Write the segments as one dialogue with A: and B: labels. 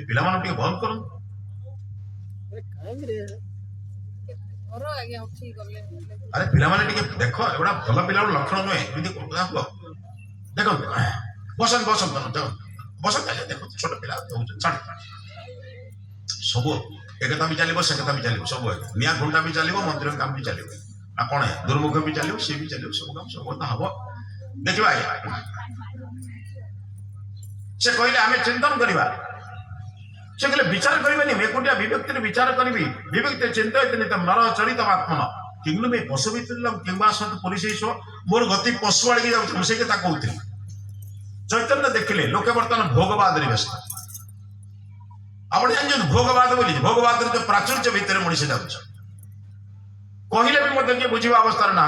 A: पिला मान टिके बंद करो अरे पिला माने टिके देखो एवडा भल पिला लक्षण नुहे देखो बसन बसन बसन देखो छोट पिला सब एक कथा भी चलो से कथा भी चलो सब निया घंटा भी चलो मंदिर काम भी चलो आ कौन है दुर्मुख भी चलो सी भी चलो सब काम सब हम देखा आज्ञा से कहले आम चिंतन करवा से कहले विचार करवानी एकुटिया विभक्ति विचार करी विभक्ति चिंतित नितम नर चरित आत्मन किंग में पशु भीतर किंबा सत पुलिस मोर गति पशु आड़े जाऊँ से कहते चैतन्य देखिले लोके बर्तमान भोगवाद व्यस्त आप जान भोगवाद बोली भोगवाद जो प्राचुर्य भितर मनीष जाऊँ कहले भी मतलब किए बुझा अवस्था ना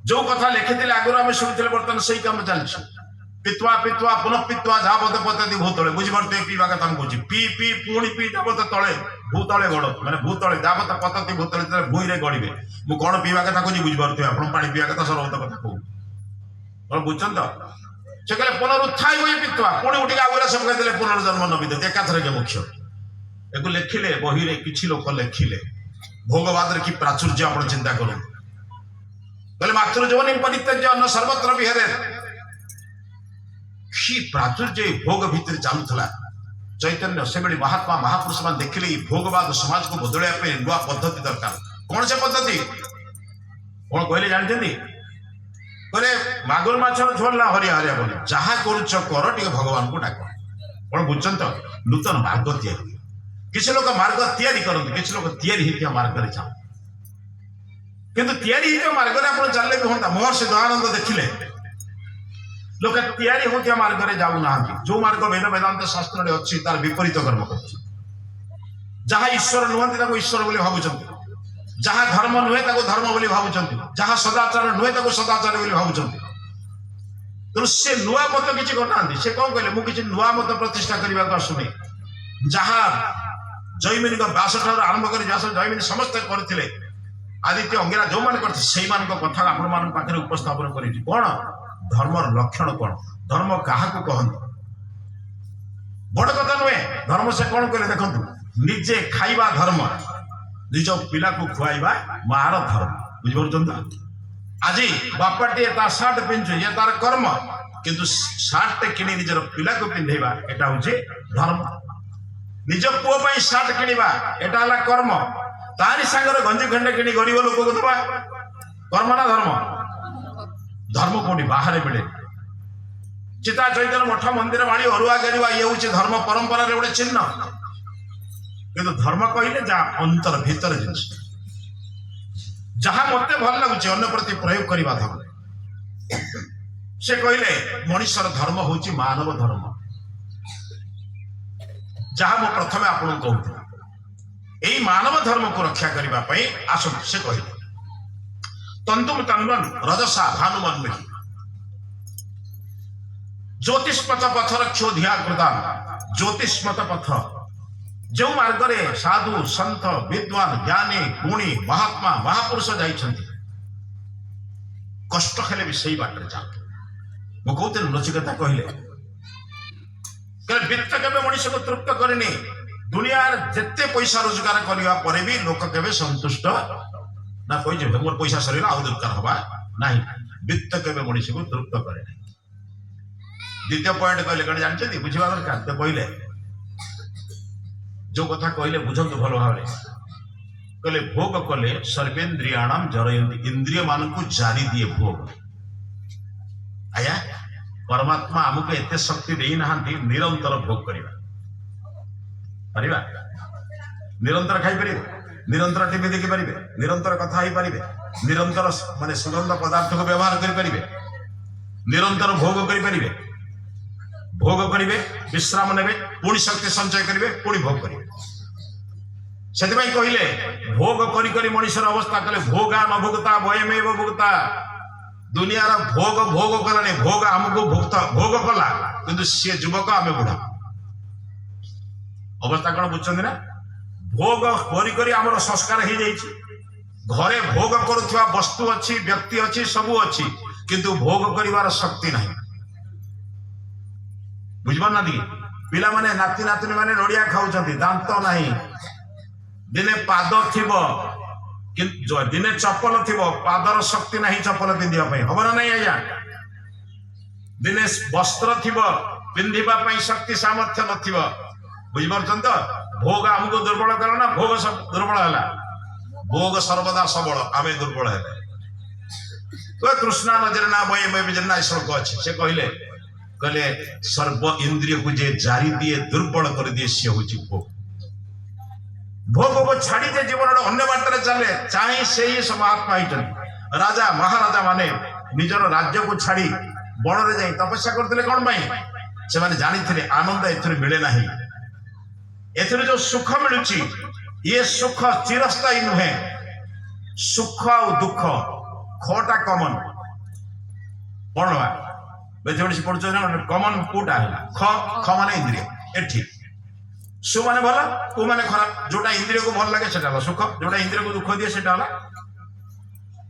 A: जो कथा लिखी आगुरी आम शुणुले बर्तमान से कम चलती पित्वा पित्वा पुनः पित्वा जावत पतति भूतले बुझीपे पीवा कथा कौच पी पी पुणी पी जावत तले भूतले गड़ मैंने भूतले जावत पतति भूतले भूई गड़े मुझे कौन पीवा कथा कौच बुझीपे आप पानी पीवा कथा सर्वत कथा कहूँ बुझे तो से कहले पुनरुत्थाय हुई पित्वा पुणी उठिक आगे सब कहते पुनर्जन्म न विद्युत एकाथर के मुख्य एक लिखिले बही किसी लोक लिखिले भोगवाद की प्राचुर्य आप चिंता करूँ कहले मातृजोनि परित्यज्य अन्न सर्वत्र विहरे प्राचुर्य भोग भितर चलुला चैतन्य से महात्मा महापुरुष मान देखिले भोगवाद समाज को बदलने नुआ पद्धति दरकार कौन से पद्धति कौन कहले जानते कहले मागुर माछ झोल ना हरिया हरिया बोले जहाँ करुच कर टे भगवान को डाक कौन बुझे तो नूतन मार्ग तैयारी किसी लोग मार्ग तैयारी करते किसी लोग तैयारी मार्ग जाओ किंतु तैयारी मार्ग में चलने भी होता महर्षि दयानंद देखिले लोक तैयारी होता मार्ग में जाऊना जो मार्ग वेद वेदांत शास्त्र अच्छी तार विपरीत कर्म कर जहाँ ईश्वर नुहति ईश्वर बोली भावुं जहाँ धर्म नुहे धर्म बोली भावुं जहाँ सदाचार नुहे सदाचार बोली भावुं तेणु से नुआ मत किसी करना से कौन कहले मुझे नुआ मत प्रतिष्ठा करने को आसुनी जहाँ जैमिनी व्यास ठार आरंभ कर व्यास जैमिनी समस्ते करते आदित्य अंगिरा जो मैंने करते से कथा आप उपस्थापन कर कौन धर्मर लक्षण कौन धर्म क्या कहते बड़ कथा नुहे धर्म से कौन कहले देखो निजे खाइबा धर्म निज पिला को खुआइबा मार धर्म बुझिपार आज बापाटे तार सार्ट पिंधु ये तार कर्म किंतु सार्ट किणी निजर पिला को पिंधेबा एटा होचे धर्म निज पुओ पई सार्ट किणीबा एटा हला कर्म तारी संगर गंजी खंडे किणी गरीब लोक को दबा कर्म ना धर्म धर्म कोटी बाहर मिले चिता चैतन्य मठ मंदिर माड़ी अरुआ गरीबा ये होचे धर्म परंपरा रे गोटे चिन्ह किंतु धर्म कहले जा अंतर भीतर जिनिस जहाँ मत भल लगुच अन्य प्रति प्रयोग करवा धर्म से कहले मनुष्यर धर्म होची मानव धर्म जहाँ मु प्रथम आपन कहूँ यही मानव धर्म को रक्षा करने आस से कहले तंतुम तन्वन रजसा भानुमन्मि ज्योतिष्मत पथ रक्षो धिया प्रदान ज्योतिष्मत पथ जो मार्ग रे साधु संत विद्वान ज्ञानी गुणी महात्मा महापुरुष जाइछन्ति कष्ट खेले भी सही बाट जा मु कहते नचिकेता कहले वित्त केबे मनुष्य को तृप्त करनी दुनिया जिते पैसा रोजगार करने पर भी लोक केबे संतुष्ट ना कोई मोर पैसा सर आउ दरकार हवा नहीं वित्त केबे मनुष्य को तृप्त करे द्वितीय पॉइंट कहले कौन जानते बुझा दरकार तो कहले जो कथा कहले बुझंतु भल भाव कहले भोग कले सर्वेन्द्रियाणाम जरयन्ति इंद्रिय मान को जारी दिए भोग आया परमात्मा आमको एत शक्ति दे ना निरंतर भोग करवा निरंतर खाई पारे निरंतर टीवी देखी पारे निरंतर कथा ही पारे निरंतर माने सुगंध पदार्थ को व्यवहार करें निरंतर भोग करें भोग करेंगे विश्राम ने पुणी शक्ति संचय करेंगे पुणी भोग करेंगे से कहले भोग करी करी मनुष्यर अवस्था कहले भोगा न भोगता भयमेव भोगता दुनियार भोग भोग कलानी भोग आमको भोग कला किंतु सी युवक आम बुढ़ा अवस्था कौन बुझे ना भोग करी करी आमर संस्कार हो जाइए घरे भोग करुवा वस्तु अच्छी व्यक्ति अच्छी सबू अच्छी किंतु भोग करिवार शक्ति नहीं ବୁଝିପାରୁନାହାନ୍ତି କି? ପିଲାମାନେ ନାତି ନାତୁଣୀ ମାନେ ନଡିଆ ଖାଉଛନ୍ତି, ଦାନ୍ତ ନାହିଁ। ଦିନେ ପାଦ ଥିବ, ଦିନେ ଚପଲ ଥିବ, ପାଦର ଶକ୍ତି ନାହିଁ ଚପଲ ପିନ୍ଧିବା ପାଇଁ, ହବ ନା ନାହିଁ ଆଜ୍ଞା? ଦିନେ ବସ୍ତ୍ର ଥିବ, ପିନ୍ଧିବା ପାଇଁ ଶକ୍ତି ସାମର୍ଥ୍ୟ ନଥିବ। ବୁଝିପାରୁଛନ୍ତି ତ? ଭୋଗ ଆମକୁ ଦୁର୍ବଳ କଲା ନା ଭୋଗ ଦୁର୍ବଳ ହେଲା? ଭୋଗ ସର୍ବଦା ସବଳ, ଆମେ ଦୁର୍ବଳ ହେଲେ। କୃଷ୍ଣା ନଜରେ ନା ବୟ ବିଜନା ଶ୍ଲୋକ ଅଛି। ସେ କହିଲେ ସର୍ବ ଇନ୍ଦ୍ରିୟକୁ ଯେ ଜାରି ଦିଏ, ଦୁର୍ବଳ କରିଦିଏ, ସିଏ ହଉଛି ଭୋଗ। ଭୋଗକୁ ଛାଡି ଯେ ଜୀବନର ଅନ୍ୟ ବାଟରେ ଚାଲେ, ଚାହିଁ ସେଇ ମହାତ୍ମା ହେଇଛନ୍ତି। ରାଜା ମହାରାଜା ମାନେ ନିଜର ରାଜ୍ୟକୁ ଛାଡି ବଣରେ ଯାଇ ତପସ୍ୟା କରୁଥିଲେ। କଣ ପାଇଁ? ସେମାନେ ଜାଣିଥିଲେ ଆନନ୍ଦ ଏଥିରୁ ମିଳେ ନାହିଁ। ଏଥିରୁ ଯୋଉ ସୁଖ ମିଳୁଛି, ଇଏ ସୁଖ ଚିରସ୍ଥାୟୀ ନୁହେଁ। ସୁଖ ଆଉ ଦୁଃଖ ଖଟା କମନ। କଣ କମନ କୋଉଟା ହେଲା? ଖ ମାନେ ଇନ୍ଦ୍ରିୟ। ଏଠି ସୁ ମାନେ ଭଲ, କୋ ମାନେ ଖରାପ। ଯୋଉଟା ଇନ୍ଦ୍ରିୟକୁ ଭଲ ଲାଗେ ସେଟା ହେଲା ସୁଖ, ଯୋଉଟା ଇନ୍ଦ୍ରିୟକୁ ଦୁଃଖ ଦିଏ ସେଟା ହେଲା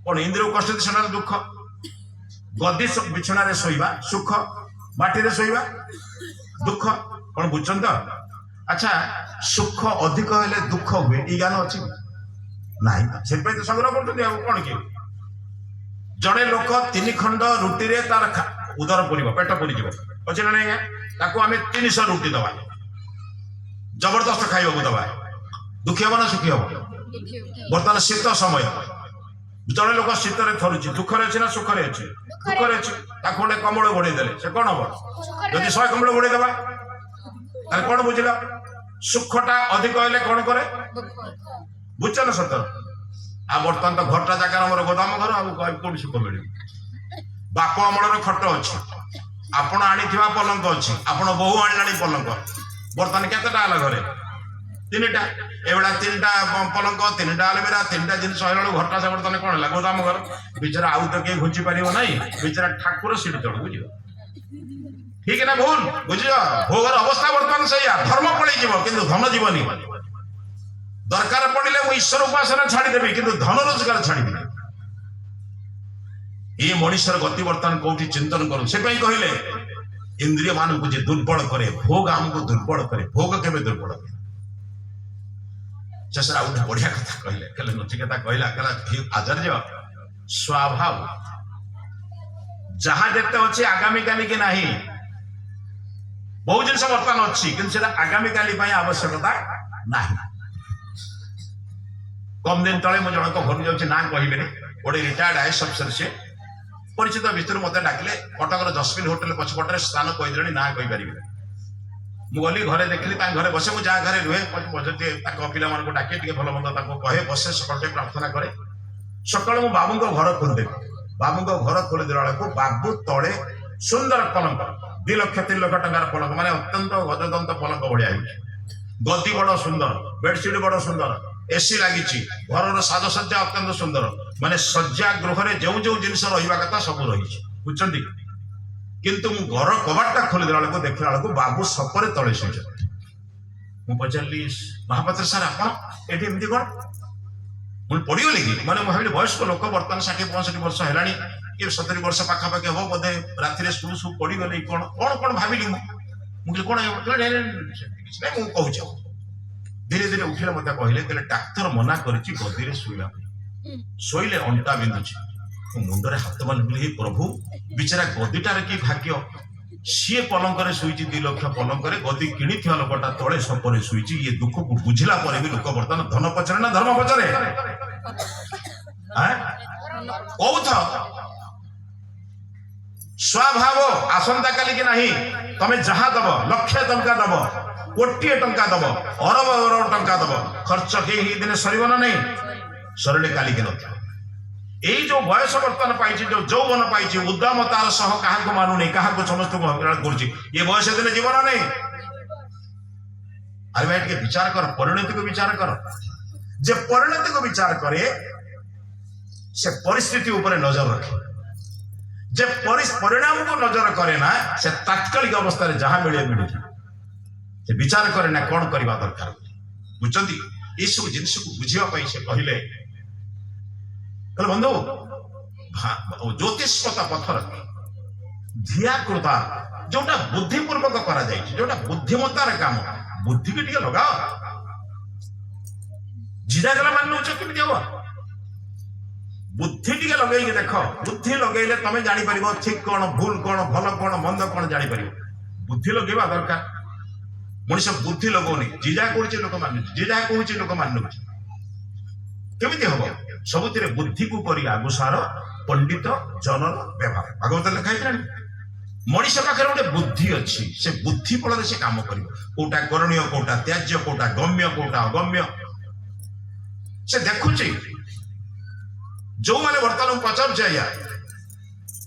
A: କଣ? ଇନ୍ଦ୍ରିୟକୁ କଷ୍ଟ ଦିଏ ସେଟା ହେଲା ଦୁଃଖ। ଗଦି ବିଛଣାରେ ଶୋଇବା ସୁଖ, ମାଟିରେ ଶୋଇବା ଦୁଃଖ। କଣ ବୁଝୁଛନ୍ତି ତ? ଆଚ୍ଛା, ସୁଖ ଅଧିକ ହେଲେ ଦୁଃଖ ହୁଏ, ଏଇ ଜ୍ଞାନ ଅଛି ନାହିଁ? ସେଥିପାଇଁ ତ ସଂଗ୍ରହ କରୁଛନ୍ତି। ଆଉ କଣ କି? ଜଣେ ଲୋକ 3 ଖଣ୍ଡ ରୁଟିରେ ତାର ଉଦର ପୁରିବ, ପେଟ ପୁରିଯିବ, ଅଛି ନା ନାଇଁ? ତାକୁ ଆମେ 300 ରୁଟି ଦବା, ଜବରଦସ୍ତ ଖାଇବାକୁ ଦବା, ଦୁଃଖୀ ହବ ନା ସୁଖୀ ହବ? ବର୍ତ୍ତମାନ ଶୀତ ସମୟ, ଜଣେ ଲୋକ ଶୀତରେ ଥରୁଛି, ଦୁଃଖରେ ଅଛି ନା ସୁଖରେ ଅଛି? ଦୁଃଖରେ ଅଛି। ତାକୁ ଗୋଟେ କମ୍ବଳ ଘୋଡେଇ ଦେଲେ ସେ କଣ ହବ? ଯଦି 100 କମ୍ବଳ ଘୋଡେଇ ଦେବା ତାହେଲେ କଣ ବୁଝିଲ? ସୁଖଟା ଅଧିକ ହେଲେ କଣ କରେ? ବୁଝଛ ନା ସତ? ଆଉ ବର୍ତ୍ତମାନ ତ ଘରଟା ଜାଗାରେ ଆମର ଗୋଦାମ ଘର, ଆଉ କୋଉଠି ସୁଖ ମିଳିବ? ବାପ ଅମଳର ଖଟ ଅଛି, ଆପଣ ଆଣିଥିବା ପଲଙ୍କ ଅଛି, ଆପଣ ବୋହୂ ଆଣିଲାଣି ପଲଙ୍କ। ବର୍ତ୍ତମାନ କେତେଟା ହେଲା ଘରେ? 3ଟା। ଏଭଳିଆ 3ଟା ପଲଙ୍କ, 3ଟା ଆଲମିରା, 3ଟା ଜିନିଷ ହେଲା ବେଳକୁ ଘରଟା ସେ ବର୍ତ୍ତମାନ କଣ ହେଲା? ଗୋଦାମ ଘର। ବିଚାରା ଆଉ ତ କେହି ଘୁଞ୍ଚି ପାରିବ ନାହିଁ, ବିଚାରା ଠାକୁର ସିଡି ତଳକୁ ଯିବ। ଠିକ ନା ଭୁଲ? ବୁଝିବ? ଭୋଗର ଅବସ୍ଥା ବର୍ତ୍ତମାନ ସେଇଆ। ଧର୍ମ ପଳେଇଯିବ କିନ୍ତୁ ଧନ ଯିବନି। ଦରକାର ପଡିଲେ ମୁଁ ଈଶ୍ୱର ଉପାସନା ଛାଡିଦେବି, କିନ୍ତୁ ଧନ ରୋଜଗାର ଛାଡିବିନି। ଏ ମଣିଷର ଗତି ବର୍ତ୍ତମାନ କୋଉଠି ଚିନ୍ତନ କରୁ। ସେପାଇଁ କହିଲେ ଇନ୍ଦ୍ରିୟ ମାନଙ୍କୁ ଯେ ଦୁର୍ବଳ କରେ, ଭୋଗ ଆମକୁ ଦୁର୍ବଳ କରେ। ଭୋଗ କେବେ ଦୁର୍ବଳ କରେ? ଶେଷରେ ଆଉ ଗୋଟେ ବଢିଆ କଥା କହିଲେ ନଚିକେତା କହିଲା ଆଚାର୍ଯ୍ୟ, ସ୍ୱଭାବ ଯାହା ଯେତେ ଅଛି ଆଗାମୀ କାଲି କି ନାହିଁ। ବହୁ ଜିନିଷ ବର୍ତ୍ତମାନ ଅଛି କିନ୍ତୁ ସେଟା ଆଗାମୀ କାଲି ପାଇଁ ଆବଶ୍ୟକତା ନାହିଁ। କମ ଦିନ ତଳେ ମୁଁ ଜଣଙ୍କ ଘରକୁ ଯାଉଛି, ନା କହିବେନି, ଗୋଟେ ରିଟାୟାର୍ଡ ଆଇଏଏସ୍ ଅଫିସର, ସେ ପରିଚିତ ଭିତରୁ ମତେ ଡାକିଲେ। କଟକର ଜସ୍ମିନ ହୋଟେଲ ପଛପଟରେ ସ୍ଥାନ କହିଦେଲେଣି, ନା କହିପାରିବେ। ମୁଁ ଗଲି, ଘରେ ଦେଖିଲି, ତାଙ୍କ ଘରେ ବସେ। ମୁଁ ଯାହା ଘରେ ରୁହେ ତାଙ୍କ ପିଲାମାନଙ୍କୁ ଡାକେ, ଟିକେ ଭଲ ମନ୍ଦ ତାଙ୍କୁ କହେ, ବସେ, ସକାଳୁ ଟିକେ ପ୍ରାର୍ଥନା କରେ। ସକାଳୁ ମୁଁ ବାବୁଙ୍କ ଘର ଖୋଲିଦେବି। ବାବୁଙ୍କ ଘର ଖୋଲିଦେଲା ବେଳକୁ ବାବୁ ତଳେ ସୁନ୍ଦର ପଲଙ୍କ, 2 ଲକ୍ଷ 3 ଲକ୍ଷ ଟଙ୍କାର ପଲଙ୍କ, ମାନେ ଅତ୍ୟନ୍ତ ଗଜଦନ୍ତ ପଲଙ୍କ ଭଳିଆ ହେଇଛି। ଗଦି ବଡ ସୁନ୍ଦର, ବେଡସିଟ୍ ବଡ ସୁନ୍ଦର, ଏସି ଲାଗିଛି, ଘରର ସାଜସଜ୍ଜା ଅତ୍ୟନ୍ତ ସୁନ୍ଦର। ମାନେ ଶଯ୍ୟା ଗୃହରେ ଯୋଉ ଯୋଉ ଜିନିଷ ରହିବା କଥା ସବୁ ରହିଛି, ବୁଝୁଛନ୍ତି? କିନ୍ତୁ ମୁଁ ଘର କବାଟଟା ଖୋଲିଦେଲା ବେଳକୁ ଦେଖିଲା ବେଳକୁ ବାବୁ ସପରେ ତଳେ ଶୋଇଛନ୍ତି। ମୁଁ ପଚାରିଲି, ମହାପାତ୍ର ସାର୍ ଆପଣ ଏଠି ଏମିତି କଣ? ମୁଁ ପଡିଗଲି କି? ମାନେ ମୁଁ ଭାବିଲି ବୟସ୍କ ଲୋକ, ବର୍ତ୍ତମାନ 60-65 ବର୍ଷ ହେଲାଣି, କି 70 ବର୍ଷ ପାଖାପାଖି ହବ ବୋଧେ, ରାତିରେ ଶୁ ପଡିଗଲେ କଣ କଣ ଭାବିଲି। ମୁଁ କହିଲି କଣ? କିଛି ନାହିଁ, ମୁଁ କହୁଛି। ଧୀରେ ଧୀରେ ଉଠିଲେ ମତେ କହିଲେ ଡାକ୍ତର ମନା କରିଛି ଗଦିରେ ଶୋଇବା ପାଇଁ, ଶୋଇଲେ ଅଣ୍ଟା ବିନ୍ଧୁଛି। ମୁଁ ମୁଣ୍ଡରେ ହାତ ମାରିଲି, ପ୍ରଭୁ, ବିଚାରା ଗଦିଟାରେ କି ଭାଗ୍ୟ, ସିଏ ପଲଙ୍କରେ ଶୋଇଛି, 2 ଲକ୍ଷ ପଲଙ୍କରେ, ଗଦି କିଣିଥିବା ଲୋକଟା ତଳେ ସପରେ ଶୋଇଛି। ଇଏ ଦୁଃଖକୁ ବୁଝିଲା ପରେ ବି ଲୋକ ବର୍ତ୍ତମାନ ଧନ ପଛରେ ନା ଧର୍ମ ପଛରେ? କହୁଥ ସ୍ୱଭାବ ଆସନ୍ତା କାଲି କି ନାହିଁ। ତମେ ଯାହା ଦବ, 1,00,000 ଟଙ୍କା ଦବ, 1,00,00,000 ଟଙ୍କା ଦବ, ଅରବ ଟଙ୍କା ଦବ, ଖର୍ଚ୍ଚ କେହି ଦିନେ ସରିବ ନା ନାହିଁ? ସରିଲେ କାଲିକି ନଥିବ। ଏଇ ଯୋଉ ବୟସ ବର୍ତ୍ତମାନ ପାଇଛି, ଯୋଉ ଯୌବନ ପାଇଛି, ଉଦ୍ଦାମ ତାର ସହ କାହାକୁ ମାନୁନି, କାହାକୁ ସମସ୍ତଙ୍କୁ ହଇରାଣ କରୁଛି, ଏ ବୟସ ଦିନେ ଜୀବନ ନାହିଁ। ଆରେ ଭାଇ ଟିକେ ବିଚାର କର, ପରିଣତିକୁ ବିଚାର କର। ଯେ ପରିଣତିକୁ ବିଚାର କରେ ସେ ପରିସ୍ଥିତି ଉପରେ ନଜର ରଖେ। ଯେ ପରିଣାମକୁ ନଜର କରେ ନା, ସେ ତାତ୍କାଳିକ ଅବସ୍ଥାରେ ଯାହା ମିଳେ ମିଳୁଛି, ସେ ବିଚାର କରେ ନା କଣ କରିବା ଦରକାର। ବୁଝୁଛନ୍ତି? ଏସବୁ ଜିନିଷକୁ ବୁଝିବା ପାଇଁ ସେ କହିଲେ ବନ୍ଧୁ, ଜ୍ୟୋତିଷ୍ମତ ପଥର ଧିଆ କୃତା जोटा बुद्धिपूर्वक करा जाइछि जोटा बुद्धिमत्तार काम बुद्धि के टिके लगाओ जिजा गला मान नउछ केमि हबो बुद्धि टिके लगेई के देखो बुद्धि लगेइले तमे जानि परिबो ठीक कोन भूल कोन भलो कोन मंद कोन जानि परिबो बुद्धि लगेबा दरकार मनुष्य बुद्धि लगोनी जिजा कोछि लोक मान जिजा कोछि लोक मान केमि हबो सबुतिरे बुद्धि को करी आगुसार पंडित जनर व्यवहार भागवत लिखा है मनुष्य पाखे गोटे बुद्धि अच्छी से बुद्धि फल से काम कर कोटा करणीय कोटा त्याज्य कोटा गम्य कोटा अगम्य से देखुची जो मैंने बर्तमान पचार आज्ञा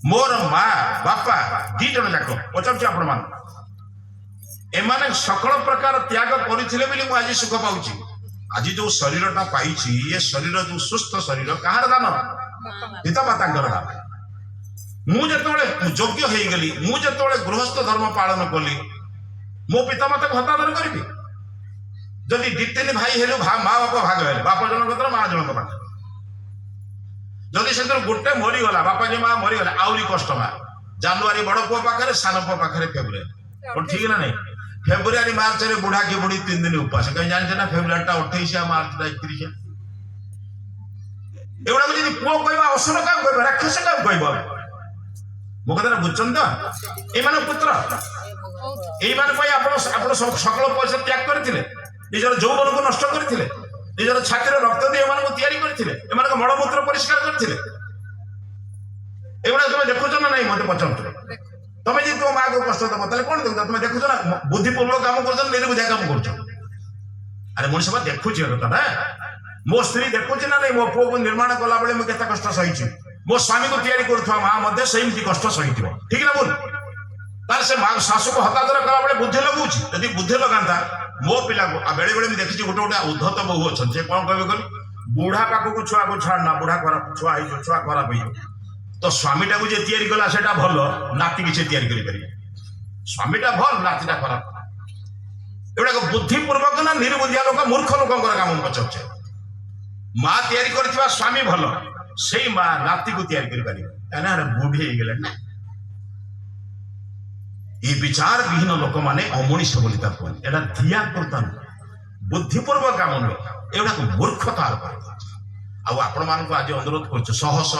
A: मोर माँ बापा दी जन जाक पचार आपण मान एमाने सकल प्रकार त्याग करथिले बोली मु आज सुख पाउची आज जो शरीरटा पाइछि ये शरीर जो सुस्थ शरीर कहार दान पिता मातांकर दान मु जेतोळे योग्य हेई गेली मु जेतोळे गृहस्थ धर्म पालन कली मो पिता माता हतादर करबी जदि दी तीन भाई हेलु माँ बाप भाग हेले बाप जनक माँ जनक पाठ जदि से गोटे मरी गला बापा जी माँ मरी गला आउरी कष्ट माँ जानुआरी बड़ पुओ पाखे सान पुओ पाखे फेब्रुआरी ठीक ना नहीं फेब्रुआरी मार्च रे बुढ़ा की बुढ़ी 3 दिन उपास कहीं जानते ना फेब्रुआरी 28 मार्च 31 एवढा को जदि पुओ कहबा असुर काम कहबा राक्षस काम कहबा मो कथा बुझछन त ए माने पुत्र ए माने पई आपण सकल पैसा त्याग करथिले निजर जौवन को नष्ट करथिले निजर छातीर रक्त दे एमान को तयारी करथिले एमान को मलमूत्र परिष्कार करथिले एवढा तुम देखुछ ना नहीं मते पचम तमे जे तो मां को कष्ट दबो तले कोन देखु तुम देखुछ ना बुद्धिपूर्वक काम करछ निर्बुद्धिया काम करछ अरे मनुष्य बा देखुछ कथा ना मो स्त्री देखुछ ना नहीं मो पुओ को निर्माण कला बेले मु केता कष्ट सहिछि मो स्वामी को तैयारी करथवा मां मध्ये सेमती कष्ट सहिथिबो ठीक ना बोल तार से मां सासु को हतादर कला बेले बुद्धि लगुछि यदि बुद्धि लगांता मो पिला को बेले बेले मैं देखिछि गोटे गोटे उद्धत बहु अछन जे कोन कहबे कल बूढ़ा पाको को छुआ को छाड़ना बूढ़ा करा छुआ ही छुआ करा पई तो स्वामीटा को जे तैयारी कला सेटा भलो नाती की से तैयारी करी करी स्वामीटा भल नातीटा खराब एवडा को बुद्धि पूर्वक ना निर्बुद्धिया लोक मूर्ख लोकंकर काम पचछ मां तैयारी करथिबा स्वामी भलो सेई मां नाती को तैयारी करी पारी एना बूढ़ी हे गेले ना ये विचार विहीन लोक माने अमनीष बोली ता कोन एटा धिया करतन बुद्धिपूर्वक काम न एवडा को मूर्खता आ आपण मान को आज अनुरोध करछ सहस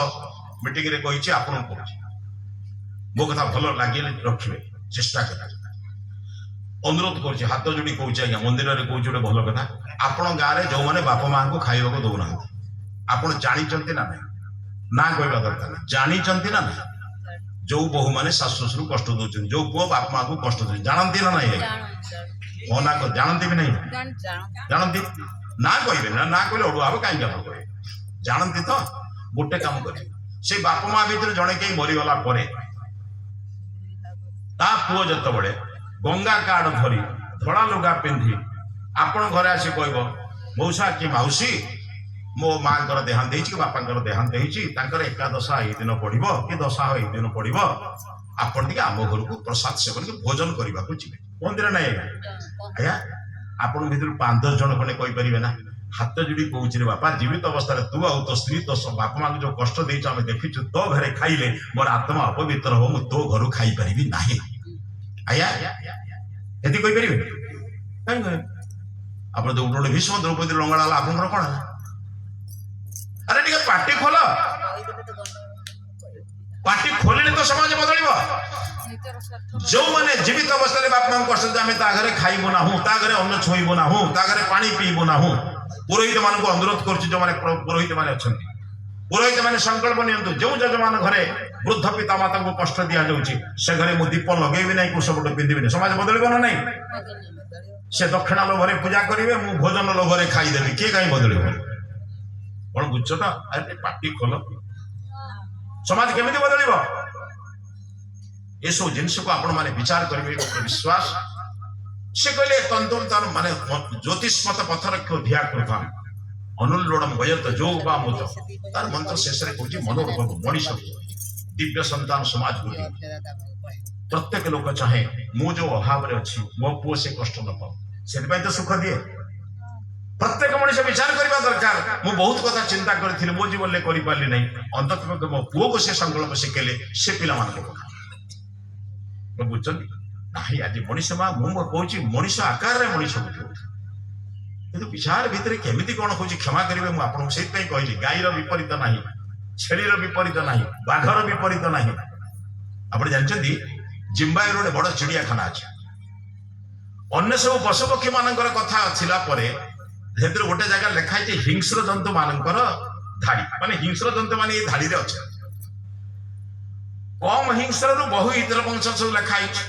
A: मीटिंग रे कहिछि आपण को मो कथा भलो लागिले रखिबे चेष्टा करा अनुरोध करछि हाथ जोड़ी कहछि आज्ञा मंदिर रे कहछि ओटे भलो कथा आपण गां रे जो माने बापा मां को खाइबा को दउ ना आपण जानि चंती ना ना कहबा दरकार जानि चंती ना जो बहु माने सासु ससुर कष्ट दउछन जो पुओ बाप मां को कष्ट दउ जानंती ना नहीं मोना को जानंती भी नहीं जानंती ना कहबे ना कहले ओडु आबे काई काम करे जानंती तो गोटे काम करे से बाप मां भीतर जणे के मरी गला परे ता पुओ जत बळे गंगा कार्ड धरी धड़ा लुगा पिंधि आपण घरे आसी कहबो मौसा की माउसी मो मां कर देहांत हेछि बापा कर देहांत हेछि तांकर एकादशा ए दिन पड़िबो कि दशा ए दिन पड़िबो आपण टिके आम घर को प्रसाद सेवन के भोजन करबा को जिबे मंदिर नै आया आपण भीतर 5-10 जन कोने कहि परिबे ना हाथ जोड़ी कहूँ रे बापा जीवित अवस्था तू आ तो स्त्री तो बाप माँ जो कष्ट देच आम देखीचु तो घरे खाइले मोर आत्मा अपवित्र हो तो घर खाई पारि ना आया ये कही पारे आप जो भीष्म द्रौपदी लंगड़ा आप कौन अरे टे पार्टी खोल पार्टी खोलिले तो समाज बदल जो मैंने जीवित अवस्था बाप माँ कष्ट आम घरे खाइबू ना घरे अन्न छुईबू ना घरे पानी पीबू ना पुरोहित मान को अनुरोध कर जो माने पुरोहित माने अछंती पुरोहित माने संकल्प नियंतु जो जजमान घरे वृद्ध पिता माता को कष्ट दिया जाउची से घरे मु दीप लगेबी नहीं कुशबट पिंधिबी नहीं समाज बदलबो ना नहीं से दक्षिणा लोभरे पूजा करिवे मु भोजन लोभरे खाई देबी के काई बदलबो कोन बुझछ त अरे पार्टी खोल समाज केमिति बदलबो ए सब जिंस को आपण माने विचार करिवे विश्वास से कहले तंतुर माने ज्योतिष मत पत्थर को ध्या करथा अनुलोडम भयत जो बा मत तार मंत्र शेष रे कहछि मनोरभ मनीष दिव्य संतान समाज को प्रत्येक लोक चाहे मु जो अभाव रे अछि मो पुओ से कष्ट न पाओ से तो सुख दिए प्रत्येक मनीष विचार करबा दरकार मु बहुत कथा चिंता करथिले मो जीवन ले करि पाली नहीं अंततः मो पुओ को से संकल्प शिखेले से पिला मान को ବୁଝୁଛନ୍ତି ନାହିଁ ଆଜି ମଣିଷ ମା ମୁଁ କହୁଛି ମଣିଷ ଆକାରରେ ମଣିଷ ବୁଝୁଛି କିନ୍ତୁ ବିଚାର ଭିତରେ କେମିତି କଣ ହଉଛି କ୍ଷମା କରିବେ ମୁଁ ଆପଣଙ୍କୁ ସେଇଥିପାଇଁ କହିଲି ଗାଈର ବିପରୀତ ନାହିଁ ଛେଳିର ବିପରୀତ ନାହିଁ ବାଘର ବିପରୀତ ନାହିଁ ଆପଣ ଜାଣିଛନ୍ତି ଜିମ୍ବାୱେରେ ଗୋଟେ ବଡ ଚିଡ଼ିଆଖାନା ଅଛି ଅନ୍ୟ ସବୁ ପଶୁପକ୍ଷୀ ମାନଙ୍କର କଥା ଥିଲା ପରେ ସେଥିରେ ଗୋଟେ ଜାଗା ଲେଖା ହେଇଛି ହିଂସ୍ର ଜନ୍ତୁ ମାନଙ୍କର ଧାଡି ମାନେ ହିଂସ୍ର ଜନ୍ତୁ ମାନେ ଏଇ ଧାଡିରେ ଅଛନ୍ତି କମ ହିଂସ୍ରରୁ ବହୁ ଇତର ବଂଶ ସବୁ ଲେଖା ହେଇଛି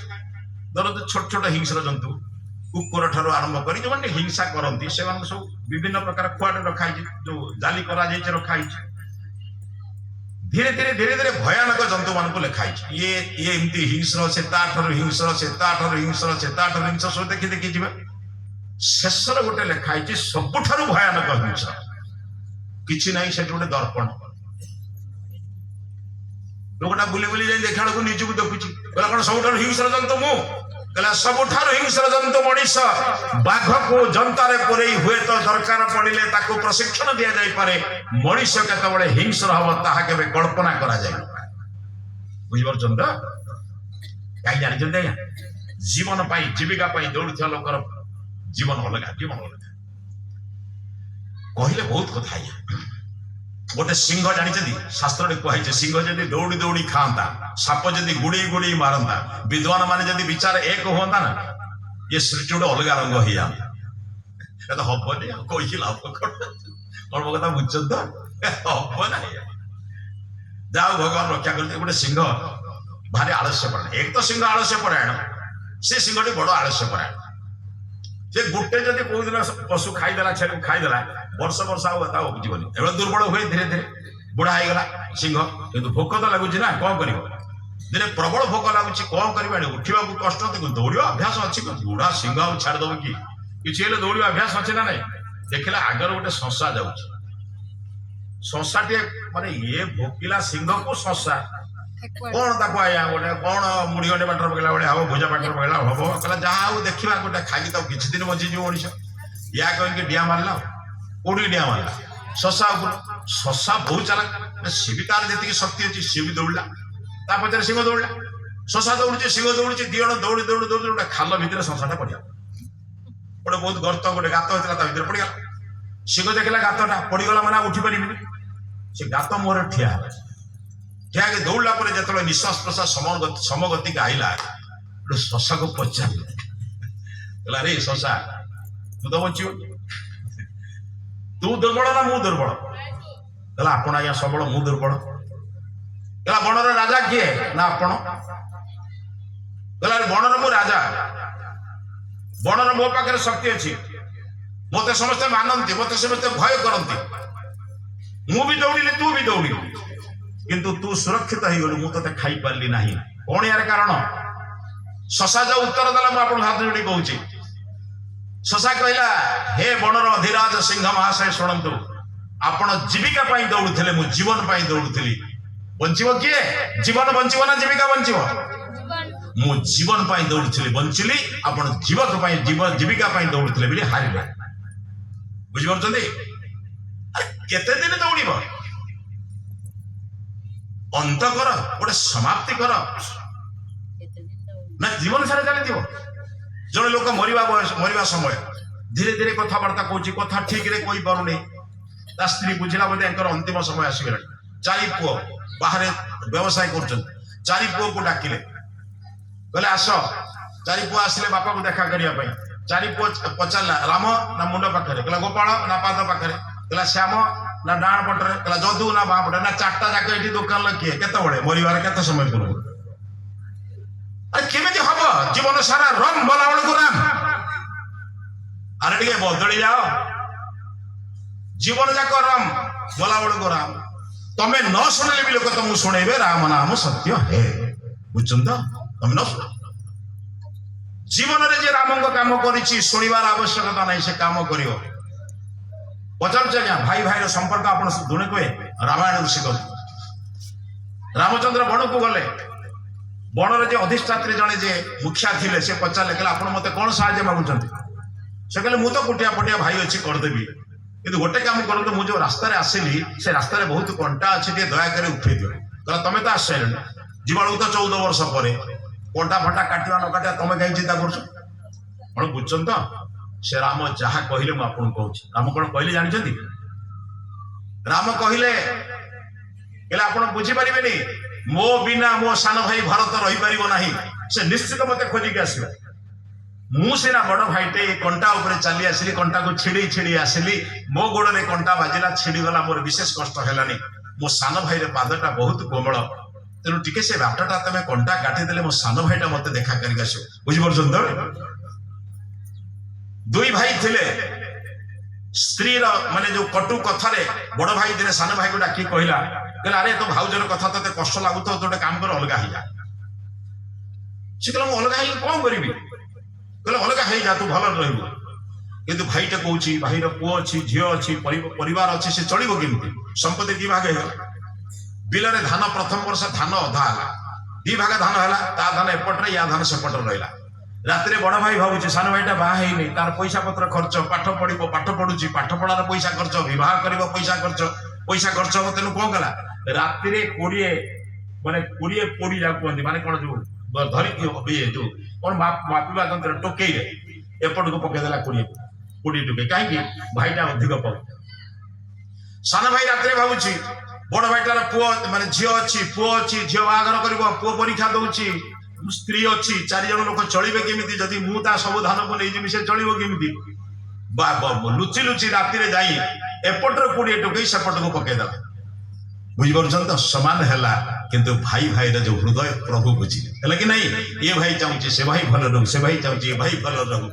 A: ଧରନ୍ତୁ ଛୋଟ ଛୋଟ ହିଂସ୍ର ଜନ୍ତୁ କୁକୁର ଠାରୁ ଆରମ୍ଭ କରି ଯୋଉମାନେ ହିଂସା କରନ୍ତି ସେମାନଙ୍କୁ ସବୁ ବିଭିନ୍ନ ପ୍ରକାର ଖୁଆଟେ ରଖା ହେଇଛି ଯୋଉ ଜାଲି କରାଯାଇଛି ରଖା ହେଇଛି ଧୀରେ ଧୀରେ ଭୟାନକ ଜନ୍ତୁ ମାନଙ୍କୁ ଲେଖା ହେଇଛି ଇଏ ଏମିତି ହିଂସ୍ର ସେ ତାଠାରୁ ହିଂସ୍ର ସେ ତାଠାରୁ ହିଂସ୍ର ସେ ତାଠାରୁ ହିଂସ୍ର ସବୁ ଦେଖି ଯିବେ ଶେଷରେ ଗୋଟେ ଲେଖା ହେଇଛି ସବୁଠାରୁ ଭୟାନକ ହିଂସ୍ର କିଛି ନାହିଁ ସେଠି ଗୋଟେ ଦର୍ପଣ ଲୋକଟା ବୁଲି ଯାଇ ଦେଖିଲା ବେଳକୁ ନିଜକୁ ଦେଖୁଛି କହିଲା କଣ ସବୁଠାରୁ ହିଂସ୍ର ଜନ୍ତୁ ମୁଁ କହିଲା ସବୁଠାରୁ ହିଂସ୍ର ଜନ୍ତୁ ମଣିଷ ବାଘକୁ ଯନ୍ତାରେ ପୁରେଇ ହୁଏତ ଦରକାର ପଡିଲେ ତାକୁ ପ୍ରଶିକ୍ଷଣ ଦିଆଯାଇପାରେ ମଣିଷ କେତେବେଳେ ହିଂସ୍ର ହବ ତାହା କେବେ କଳ୍ପନା କରାଯାଏ ବୁଝିପାରୁଛନ୍ତି ତ କାହିଁ ଜାଣିଛନ୍ତି ଆଜ୍ଞା ଜୀବନ ପାଇଁ ଜୀବିକା ପାଇଁ ଦୌଡୁଥିବା ଲୋକର ଜୀବନ ଅଲଗା କହିଲେ ବହୁତ କଥା ଆଜ୍ଞା ଗୋଟେ ସିଂହ ଜାଣିଛନ୍ତି ଶାସ୍ତ୍ରରେ କୁହାଯାଇଛି ସିଂହ ଯଦି ଦୌଡ଼ି ଦୌଡ଼ି ଖାଆନ୍ତା ସାପ ଯଦି ଗୁଡେଇ ମାରନ୍ତା ବିଦ୍ୱାନ ମାନେ ଯଦି ବିଚାର ଏକ ହୁଅନ୍ତା ନା ଏ ସୃଷ୍ଟି ଗୋଟେ ଅଲଗା ରଙ୍ଗ ହେଇଯାନ୍ତା ଏଟା ହବନି ଆଉ କହିକି ଲାଭ କଣ ମୋ କଥା ବୁଝୁଛନ୍ତି ତ ହବ ନାହିଁ ଯାହା ଭଗବାନ ରକ୍ଷା କରିଥିଲେ ଗୋଟେ ସିଂହ ଭାରି ଆଳସ୍ୟ ପରାୟଣ ଏକ ତ ସିଂହ ଆଳସ୍ୟ ପରାୟଣ ସେ ସିଂହଟି ବଡ ଆଳସ୍ୟ ପରାୟଣ ସେ ଗୋଟେ ଯଦି କୋଉ ଦିନ ପଶୁ ଖାଇଦେଲା ଛେଳି ଖାଇଦେଲା ବର୍ଷ ଆଉ ତାଉ ଯିବନି ଏବେ ଦୁର୍ବଳ ହୁଏ ଧୀରେ ବୁଢା ହେଇଗଲା ସିଂହ କିନ୍ତୁ ଭୋକ ତ ଲାଗୁଛି ନା କଣ କରିବ ଦିନେ ପ୍ରବଳ ଭୋକ ଲାଗୁଛି କଣ କରିବ ଉଠିବାକୁ କଷ୍ଟ ଦୌଡ଼ିବା ଅଭ୍ୟାସ ଅଛି ବୁଢା ସିଂହ ଆଉ ଛାଡ଼ିଦବ କି କିଛି ହେଲେ ଦୌଡ଼ିବା ଅଭ୍ୟାସ ଅଛି ନା ନାଇଁ ଦେଖିଲା ଆଗରେ ଗୋଟେ ଶଶା ଯାଉଛି ଶଶାଟିଏ ମାନେ ଇଏ ଭୋକିଲା ସିଂହକୁ ଶଶା କଣ ତାକୁ ଆଜ୍ଞା ଗୋଟେ କଣ ମୁଢି ଗଣ୍ଡେ ବାଟର ପକେଇଲା ଭଳିଆ ହବ ଭୁଜା ବାଟର ପକେଇଲା ହବ କହିଲା ଯାହା ହଉ ଦେଖିବା ଗୋଟେ ଖାଇକି ତାକୁ କିଛି ଦିନ ବଞ୍ଚିଯିବ ମଣିଷ ୟା କହିକି ଡିଆ ମାରିଲା କୋଉଠିକି ଡିଆ ମାରିଲା ଶଶା ଉପରୁ ଶଶା ବହୁତ ଚାଲା ସିଏ ବି ତାର ଯେତିକି ଶକ୍ତି ଅଛି ସିଏ ବି ଦୌଡ଼ିଲା ତା ପଛରେ ସିଂହ ଦୌଡ଼ିଲା ଶଶା ଦୌଡୁଛି ସିଂହ ଦୌଡୁଛି ଦି ଜଣ ଦୌଡ଼ି ଗୋଟେ ଖାଲ ଭିତରେ ଶଶାଟା ପଡିଗଲା ଗୋଟେ ବହୁତ ଗର୍ତ୍ତ ଗୋଟେ ଗାତ ହେଇଥିଲା ତା ଭିତରେ ପଡିଗଲା ସିଂହ ଦେଖିଲା ଗାତଟା ପଡିଗଲା ମାନେ ଉଠି ପାରିବିନି ସେ ଗାତ ମୁହଁରେ ଠିଆ ହେଲା ଠିଆ ହେଇକି ଦୌଡ଼ିଲା ପରେ ଯେତେବେଳେ ନିଶ୍ୱାସ ପ୍ରଶ୍ୱାସ ସମଗତିକି ଆଇଲା ଗୋଟେ ଶଶାକୁ ପଚାରିଲା କହିଲା ରେ ଶଶା ତୁ ତ ବଞ୍ଚିବ ତୁ ଦୁର୍ବଳ ନା ମୁଁ ଦୁର୍ବଳ କହିଲା ଆପଣ ଆଜ୍ଞା ସବଳ ମୁଁ ଦୁର୍ବଳ କହିଲା ବଣର ରାଜା କିଏ ନା ଆପଣ କହିଲା ବଣର ମୁଁ ରାଜା ବଣର ମୋ ପାଖରେ ଶକ୍ତି ଅଛି ମତେ ସମସ୍ତେ ମାନନ୍ତି ମତେ ସମସ୍ତେ ଭୟ କରନ୍ତି ମୁଁ ବି ଦୌଡ଼ିଲି ତୁ ବି ଦୌଡ଼ିଲୁ କିନ୍ତୁ ତୁ ସୁରକ୍ଷିତ ହେଇଗଲୁ ମୁଁ ତତେ ଖାଇପାରିଲି ନାହିଁ କଣ ୟାର କାରଣ ଶଶା ଯୋଉ ଉତ୍ତର ଦେଲା ମୁଁ ଆପଣଙ୍କୁ ହାତ ଯୋଡ଼ି କହୁଛି ଶଶା କହିଲା ହେ ବଣର ଅଧିରାଜ ସିଂହ ମହାଶୟ ଶୁଣନ୍ତୁ ଆପଣ ଜୀବିକା ପାଇଁ ଦୌଡୁଥିଲେ ମୁଁ ଜୀବନ ପାଇଁ ଦୌଡୁଥିଲି ବଞ୍ଚିବ କିଏ ଜୀବନ ବଞ୍ଚିବ ନା ଜୀବିକା ବଞ୍ଚିବ ମୁଁ ଜୀବନ ପାଇଁ ଦୌଡୁଥିଲି ବଞ୍ଚିଲି ଆପଣ ଜୀବିକା ପାଇଁ ଦୌଡୁଥିଲେ ବୋଲି ହାରିଲେ ବୁଝିପାରୁଛନ୍ତି କେତେ ଦିନ ଦୌଡ଼ିବ ଅନ୍ତ କର ଗୋଟେ ସମାପ୍ତି କର ନା ଜୀବନ ସାରା ଚାଲିଥିବ ଜଣେ ଲୋକ ମରିବା ସମୟ ଧୀରେ କଥାବାର୍ତ୍ତା କହୁଛି କଥା ଠିକରେ କହିପାରୁନି ତା ସ୍ତ୍ରୀ ବୁଝିଲା ବୋଧେ ତାଙ୍କର ଅନ୍ତିମ ସମୟ ଆସିଗଲାଣି ଚାରି ପୁଅ ବାହାରେ ବ୍ୟବସାୟ କରୁଛନ୍ତି ଚାରି ପୁଅକୁ ଡାକିଲେ କହିଲେ ଆସ ଚାରି ପୁଅ ଆସିଲେ ବାପାକୁ ଦେଖା କରିବା ପାଇଁ ଚାରି ପୁଅ ପଚାରିଲା ରାମ ନା ମୁଣ୍ଡ ପାଖରେ କହିଲା ଗୋପାଳ ନା ପାଦ ପାଖରେ କହିଲା ଶ୍ୟାମ ନା ଡାହାଣ ପଟରେ କହିଲା ଯଦୁ ନା ବାଁ ପଟରେ ନା ଚାରିଟା ଯାକ ଏଠି ଦୋକାନରେ କିଏ କେତେବେଳେ ମରିବାର କେତେ ସମୟ ପୂର୍ବରୁ କେମିତି ହବ ଜୀବନ ସାରା ରମ ବୋଲା ବେଳକୁ ରାମ ଆରେ ଟିକେ ବଦଳି ଯାଅ ଜୀବନ ଯାକ ରାମ ବୋଲା ବେଳକୁ ରାମ ତମେ ନ ଶୁଣିଲେ ବି ଲୋକ ତମକୁ ଶୁଣେଇବେ ରାମ ନାମ ସତ୍ୟ ହେ ବୁଝୁଛନ୍ତି ତ ତମେ ନ ଶୁଣ ଜୀବନରେ ଯେ ରାମଙ୍କ କାମ କରିଛି ଶୁଣିବାର ଆବଶ୍ୟକତା ନାହିଁ ସେ କାମ କରିବ ପଚାରୁଛି ଆଜ୍ଞା ଭାଇର ସମ୍ପର୍କ ଆପଣ ଦୁଣେ କୁହେ ରାମାୟଣକୁ ଶିଖନ୍ତୁ ରାମଚନ୍ଦ୍ର ବଣକୁ ଗଲେ ବଣରେ ଯେ ଅଧିଷ୍ଠାତ୍ରୀ ଜଣେ ଯେ ମୁଖିଆ ଥିଲେ ସେ ପଚାରିଲେ କହିଲେ ଆପଣ ମତେ କଣ ସାହାଯ୍ୟ ମାଗୁଛନ୍ତି ସେ କହିଲେ ମୁଁ ତ କୁଟିଆ ପଟିଆ ଭାଇ ଅଛି କରିଦେବି କିନ୍ତୁ ଗୋଟେ କାମ କରନ୍ତୁ ମୁଁ ଯୋଉ ରାସ୍ତାରେ ଆସିଲି ସେ ରାସ୍ତାରେ ବହୁତ କଣ୍ଟା ଅଛି ଟିକେ ଦୟାକରି ଉଠେଇ ଦିଅ କହିଲା ତମେ ତ ଆସିସାରିଲଣି ଯିବାକୁ ତ 14 ବର୍ଷ ପରେ कंटा फटा काटिया न काटिया तुम कहीं चिंता कर बुझुन तो से राम जहा कहले मुझे कहूँ राम कौन कहले जानते राम कहले आप बुझीपारे मो बिना मो सान भाई भारत रही पार ना से निश्चित मत खोजिक आस मुना बड़ भाईटे कंटा उपर चली आसली कंटा को छिड़ी छिड़ी आसली मो गोड़ में कंटा बाजिला छिड़ीगला मोर विशेष कष्ट है मो सान भाई पादटा बहुत कोमल तेणु टिके से बाटटा तुम कंटा काटिदेले मो सान भाईटा मत देखा कर बुझीपार दुई भाई थे स्त्री माने जो कटु कथार बड़ भाई दिने सान भाई को डाकी कहला अरे तो भाउजर कथा ते कष्ट लगुत तो गोटे काम कर अलग हो जा सी कहला अलग हो कौन करी कहला अलग हो जा तू भल रही किंतु भाईटा कौची भाई पुओ अच्छी झी अच्छी परिवार अच्छी से चलो केमती संपत्ति दी भाग बिल में धान प्रथम वर्ष धान अधा है दी भाग धान है धान एपटे या धान सेपट रहा रात बड़ भाई भावुँ सान भाईटा बाहर तार पैसा पत्र खर्च पाठ पढ़ो पाठ पढ़ुची पाठ पढ़ार पैसा खर्च बह कर पैसा खर्च हम तेणु कौन कला रात 20 माने 20 पोड़ी जा कहते माने कौन जो धरिकी जो कौन मापिवा जंत्र टोके एपट को पकईदेला 20 टोके कहीं भाईटा अधिक पाऊ सान भाई रात भावुँ बड़ भाईटार पुओ माने झी अच्छी पुओ अच्छी झी बाहर कर पुओ परीक्षा दौची स्त्री अच्छी 4 जन लोक चलिए केमी जदि मुझा सब धान को नहीं जी से चलो केमी लुचि लुचि राति जाई एपटर 20 टोकई सेपट को पकईदेला बुझीपार तो समान है किंतु भाई भाई जो हृदय प्रभु बुझिले कि नहीं ये भाई चाहूँ से भाई भल रहू से भाई चाहूँ ये भाई भल रहू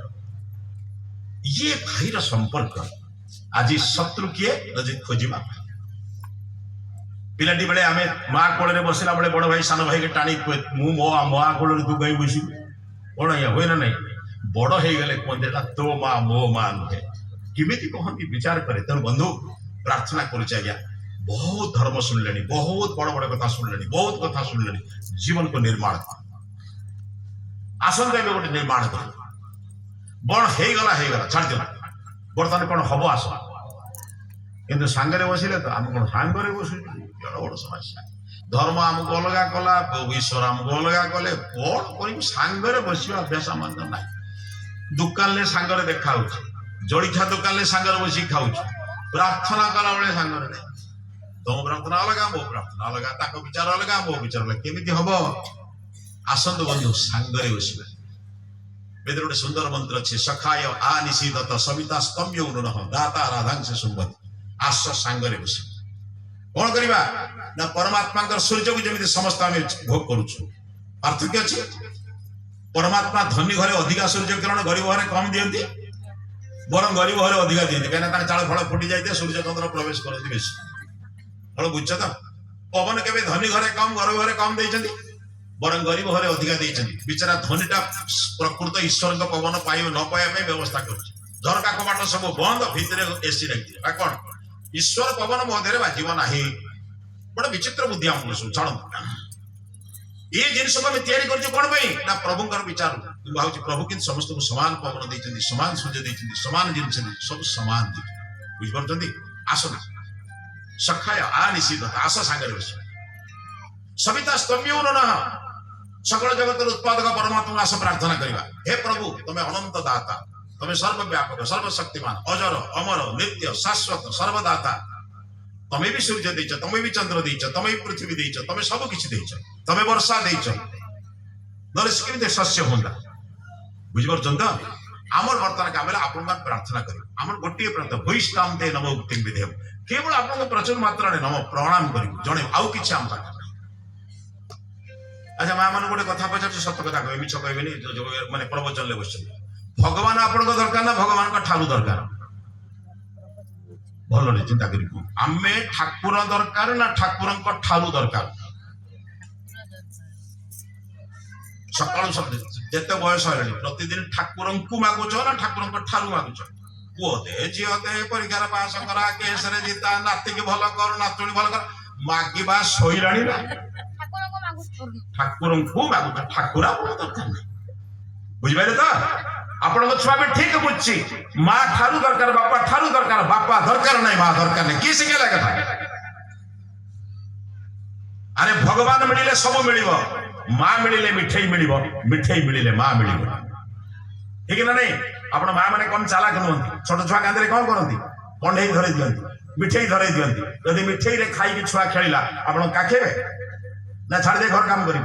A: ये भाई संपर्क आज शत्रु किए रजित खोजा पिलाटी बेले आम माँ कोल बसला बेले बड़ भाई सान भाई के टाणी मो माँ कोल तू कहीं बस कौन या हुए ना नहीं बड़ हो गले कहते तो माँ मो माँ नुहे किमी कहती विचार करे तेणु बंधु प्रार्थना करुचे बहुत धर्म शुणिले बहुत बड़ बड़ कथा शुणिले बहुत कथा शुणिले जीवन को निर्माण आसंत ए गोटे निर्माण कर बड़ हो छाड़ दिला बर्तमान कौन हम आस किंतु सांगे बसिले तो आम कौन सांगे बस बड़ समस्या धर्म आमको अलग कला ईश्वर आमको अलग कले कौन कर सांगे बस अभ्यास मान ना दुकान सांगे देखा जड़िया दुकान सांगे बस खाऊ प्रार्थना कला बेले सांगे तुम प्रार्थना अलग मो प्रार्थना अलग विचार अलग मो विचार अलग केमी हम आसंत बंधु सांगे बस वेद गोटे सुंदर मंत्र अच्छे सखाय आ निशीदत सविता स्तम्य उन्नह दाता राधांश सुंबत आस सांगे बस कौन करवा ना परमात्मा सूर्य को जमी समस्त आम भोग करुचु पार्थक्य अच्छे परमात्मा धनी घरे अधिका सूर्य किरण गरीब घरे कम दिखती बर गरीब घरे अधिका दिखती कहीं चाल फल फुटी जाए सूर्य चंद्र प्रवेश करती बेस फल बुझ तो पवन के धनी घरे कम गरीब घरे कम देती बर गरीब घरे अधिका देती बिचारा धनीटा प्रकृत ईश्वर पवन पाई न पाइबा व्यवस्था कर झरका कबाट सब बंद भितर एसी रखी कौन ईश्वर पवन मध्य बाजब ना बड़े विचित्र बुद्धि आम छाड़ ये जिन को तैयारी कौन ना प्रभुंर विचार भाव प्रभु कि समस्त को समान पवन देते समान सूर्य देते समान जिन सब समान बुझे आसना सखाय आ निश्चित आस सांगे बस सविता स्तम्य न सकल जगत उत्पादक परमात्मा आस प्रार्थना करवा हे प्रभु तुम्हें अनंत दाता तुम्हें सर्वव्यापक सर्वशक्तिमान अजर अमर नित्य शाश्वत सर्वदाता तुम्हें भी सूर्य देच तुम्हें भी चंद्र देच तुम्हें भी पृथ्वी देच तुम्हें सब किसी देच तुम्हें वर्षा देच नरेश शस्य होता बुझीपार तो आमर बर्तमान काम आपण प्रार्थना कर आम गोटे प्रार्थना भूष्टाम दे नम उक्ति विधेय केवल आपको प्रचुर मात्रा नम प्रणाम कर जन आउ कि आम पाखे अच्छा माँ मान गोटे कथा पचार सत कथा कह मिछ कहे मैंने प्रवचन बस भगवान आपण दरकार ना भगवान ठारू दरकार भल चिंता कर आमे ठाकुर दरकार ना ठाकुर ठारू दरकार सकाल जिते बयस है प्रतिदिन ठाकुर को मागुच ना ठाकुर ठारू मागुच पुओ दे झील दे परीक्षार पास करा केस जीता नाती की भल कर नातुणी भल कर मागिबा शोलाणी ना ठाकुर को मागुच ठाकुर दरकार नहीं बुझे तो आपण छुआ भी ठीक बुझी माँ ठारू दरकार बापा ठारू दरकार बापा दरकार नहीं माँ दरकार नहीं कि शिखेला कथा अरे भगवान मिले सब मिल माँ मिले मिठे मिल मिठे मिले माँ मिल ठीक ना नहीं आप माँ मैंने कम चालाक नुहति छोट छुआ कांदे कौन करती कंडे धरे दिखती मिठे धरे दिखती जदि मिठे खाई छुआ खेला आप काखेबे ना छाड़ दे घर काम कर